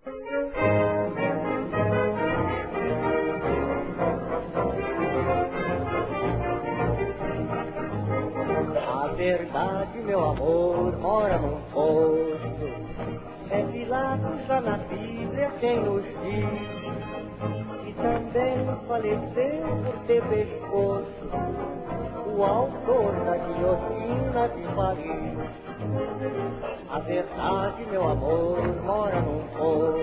A verdade, meu amor, mora num poço. É Pilatos já na Bíblia quem nos diz. E também faleceu por ter pescoço o autor da guilhotina de Paris. A verdade, meu amor, mora num poço.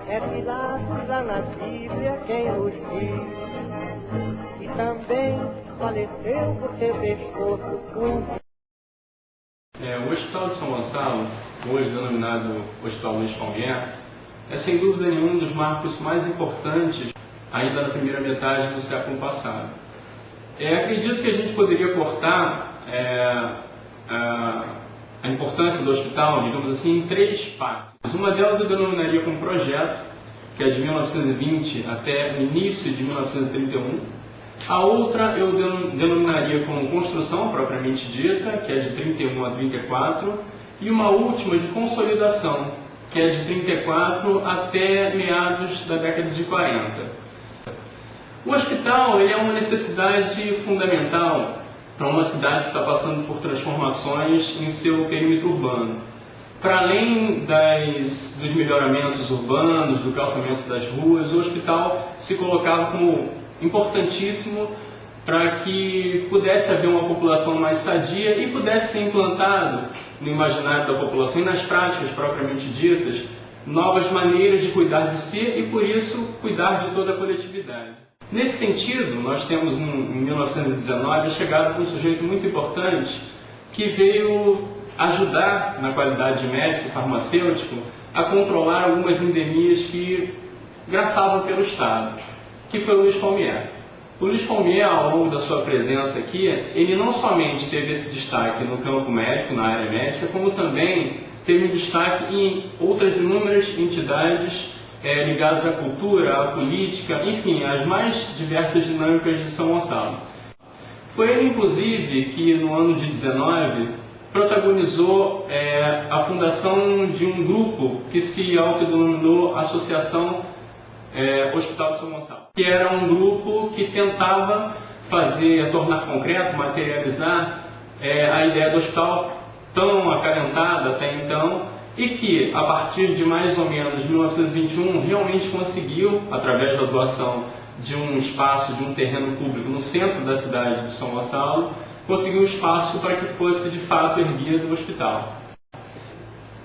É Pilatos já na Bíblia quem nos diz. E também faleceu por ter pescoço O Hospital de São Gonçalo, hoje denominado Hospital Luiz Paumier, é sem dúvida nenhuma um dos marcos mais importantes ainda na primeira metade do século passado. Acredito que a gente poderia cortar a importância do hospital, digamos assim, em três partes. Uma delas eu denominaria como projeto, que é de 1920 até o início de 1931. A outra eu denominaria como construção propriamente dita, que é de 31 a 34, e uma última de consolidação, que é de 34 até meados da década de 40. O hospital ele é uma necessidade fundamental para uma cidade que está passando por transformações em seu perímetro urbano. Para além dos melhoramentos urbanos, do calçamento das ruas, o hospital se colocava como importantíssimo para que pudesse haver uma população mais sadia e pudesse ser implantado no imaginário da população e nas práticas propriamente ditas novas maneiras de cuidar de si e, por isso, cuidar de toda a coletividade. Nesse sentido, nós temos em 1919 a chegada de um sujeito muito importante que veio ajudar na qualidade de médico farmacêutico a controlar algumas endemias que graçavam pelo Estado, que foi o Luiz Paumier. O Luiz Paumier, ao longo da sua presença aqui, ele não somente teve esse destaque no campo médico, na área médica, como também teve um destaque em outras inúmeras entidades ligadas à cultura, à política, enfim, às mais diversas dinâmicas de São Gonçalo. Foi ele, inclusive, que no ano de 19 protagonizou a fundação de um grupo que se autodenominou Associação Hospital de São Gonçalo, que era um grupo que tentava tornar concreto, materializar a ideia do hospital tão acalentada até então e que, a partir de mais ou menos 1921, realmente conseguiu, através da doação de um espaço, de um terreno público no centro da cidade de São Gonçalo, conseguiu um espaço para que fosse de fato erguido o hospital.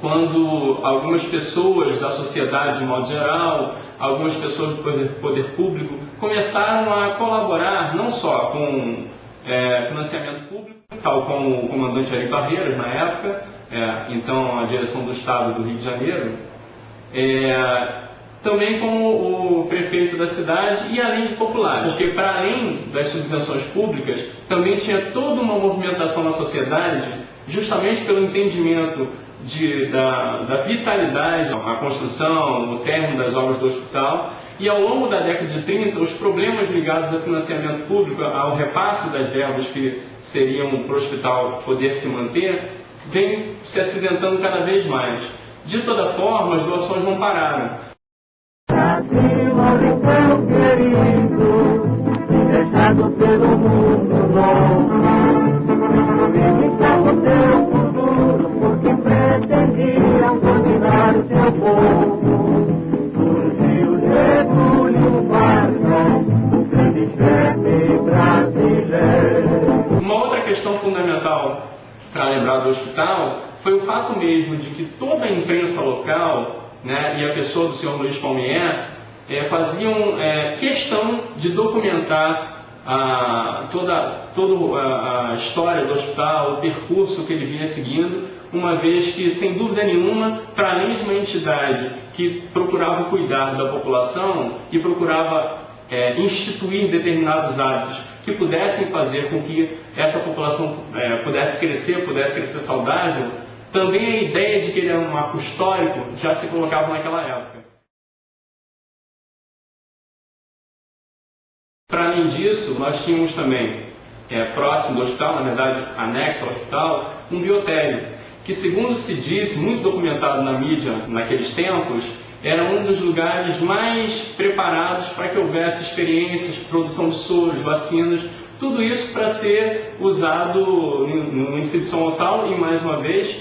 Quando algumas pessoas da sociedade de modo geral, algumas pessoas do poder público começaram a colaborar não só com financiamento público, tal como o comandante Ari Barreiras na época, então a direção do Estado do Rio de Janeiro, também como o prefeito da cidade e além de populares, porque para além das subvenções públicas, também tinha toda uma movimentação na sociedade, justamente pelo entendimento da vitalidade, a construção, o término das obras do hospital, e ao longo da década de 30, os problemas ligados ao financiamento público, ao repasse das verbas que seriam para o hospital poder se manter, vem se acidentando cada vez mais. De toda forma, as doações não pararam. Brasil, meu querido, deixado pelo mundo novo, o teu futuro, porque pretendiam dominar o teu povo. Surgiu Getúlio Vargas, o grande chefe brasileiro. Uma outra questão fundamental para lembrar do hospital foi o fato mesmo de que toda a imprensa local, e a pessoa do senhor Luiz Paumier faziam questão de documentar toda a história do hospital, o percurso que ele vinha seguindo, uma vez que, sem dúvida nenhuma, para além de uma entidade que procurava cuidar da população e procurava instituir determinados hábitos que pudessem fazer com que essa população pudesse crescer saudável, também a ideia de que ele era um marco histórico já se colocava naquela época. Para além disso, nós tínhamos também, próximo do hospital, na verdade anexo ao hospital, um biotério, que, segundo se disse, muito documentado na mídia naqueles tempos, era um dos lugares mais preparados para que houvesse experiências, produção de soros, vacinas, tudo isso para ser usado no município de São Gonçalo e, mais uma vez,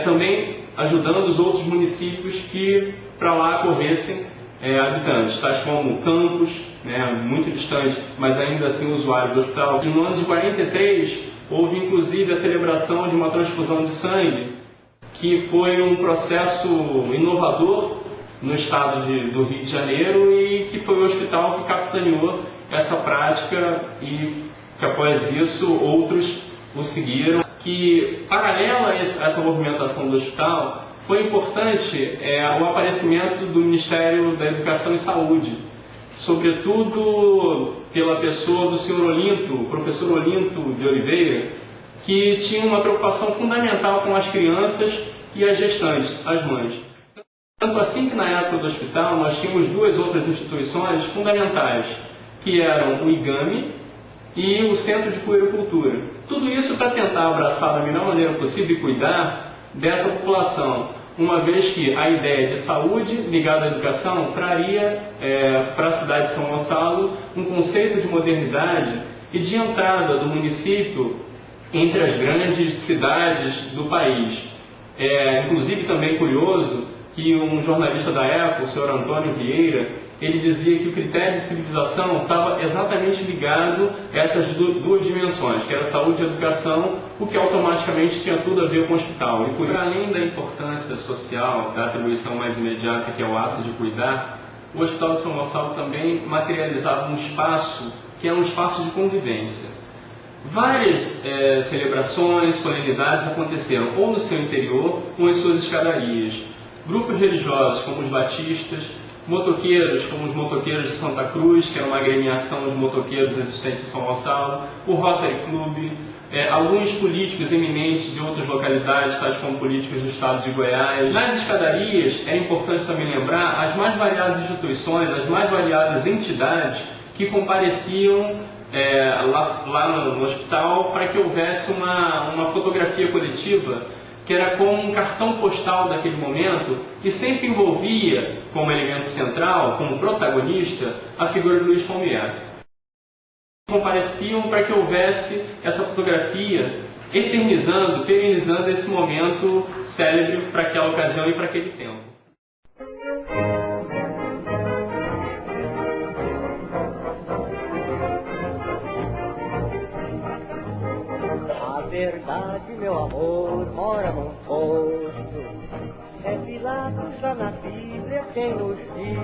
também ajudando os outros municípios que para lá corressem habitantes, tais como Campos, muito distante, mas ainda assim usuário do hospital. E no ano de 43, houve inclusive a celebração de uma transfusão de sangue, que foi um processo inovador no estado do Rio de Janeiro e que foi o hospital que capitaneou essa prática e que após isso outros o seguiram. Que, paralela a essa movimentação do hospital, foi importante o aparecimento do Ministério da Educação e Saúde, sobretudo pela pessoa do senhor Olinto, o professor Olinto de Oliveira, que tinha uma preocupação fundamental com as crianças e as gestantes, as mães. Tanto assim que na época do hospital nós tínhamos duas outras instituições fundamentais, que eram o IGAME e o Centro de Puericultura. Tudo isso para tentar abraçar da melhor maneira possível e cuidar dessa população, uma vez que a ideia de saúde ligada à educação traria para a cidade de São Gonçalo um conceito de modernidade e de entrada do município entre as grandes cidades do país. Inclusive também curioso que um jornalista da época, o senhor Antônio Vieira, ele dizia que o critério de civilização estava exatamente ligado a essas duas dimensões, que era saúde e educação, o que automaticamente tinha tudo a ver com o hospital. E por além da importância social, da atribuição mais imediata, que é o ato de cuidar, o Hospital de São Gonçalo também materializava um espaço que era um espaço de convivência. Várias celebrações, solenidades aconteceram ou no seu interior ou em suas escadarias. Grupos religiosos como os batistas, motoqueiros como os motoqueiros de Santa Cruz, que era uma agremiação de motoqueiros existentes em São Gonçalo, o Rotary Club, alguns políticos eminentes de outras localidades, tais como políticos do estado de Goiás. Nas escadarias, é importante também lembrar as mais variadas instituições, as mais variadas entidades que compareciam lá no hospital para que houvesse uma fotografia coletiva que era como um cartão postal daquele momento e sempre envolvia como elemento central, como protagonista, a figura de Luiz Palmieri. Compareciam para que houvesse essa fotografia eternizando, perenizando esse momento célebre para aquela ocasião e para aquele tempo. A verdade, meu amor, mora num posto. É Pilatos já na Bíblia quem nos diz.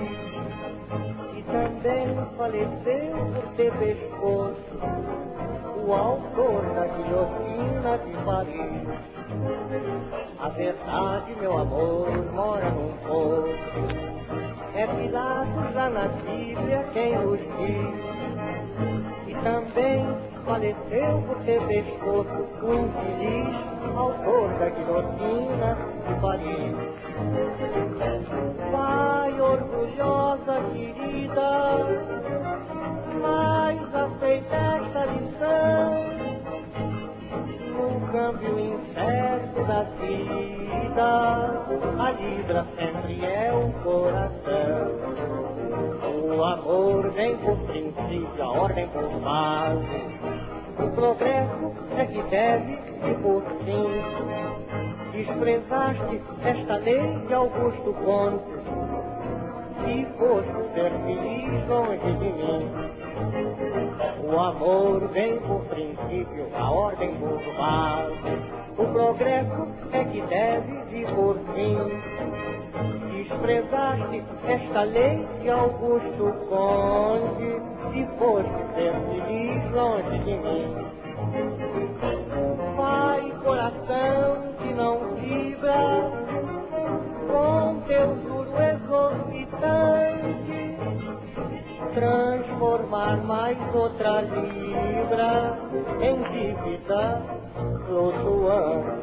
E também faleceu por ter pescoço o autor da guilhotina de Paris. A verdade, meu amor, mora num posto. É Pilatos já na Bíblia quem nos diz. E também faleceu por ter pescoço o infeliz autor da guilhotina de Paris. Vai, orgulhosa querida, mas aceita esta lição. No câmbio incerto da vida, a libra sempre é o coração. O amor vem por princípio, a ordem por base. O progresso é que deve e por fim. Desprezaste esta lei de Augusto Conte. Se fosse ser feliz longe de mim. O amor vem por princípio, a ordem por base. O progresso é que deve vir por fim. Desprezaste esta lei de Augusto Conte. Se fosse ser feliz longe de mim. Vai, coração que não vibra com teu juro exorbitante, transformar mais outra libra em dívida flutuante.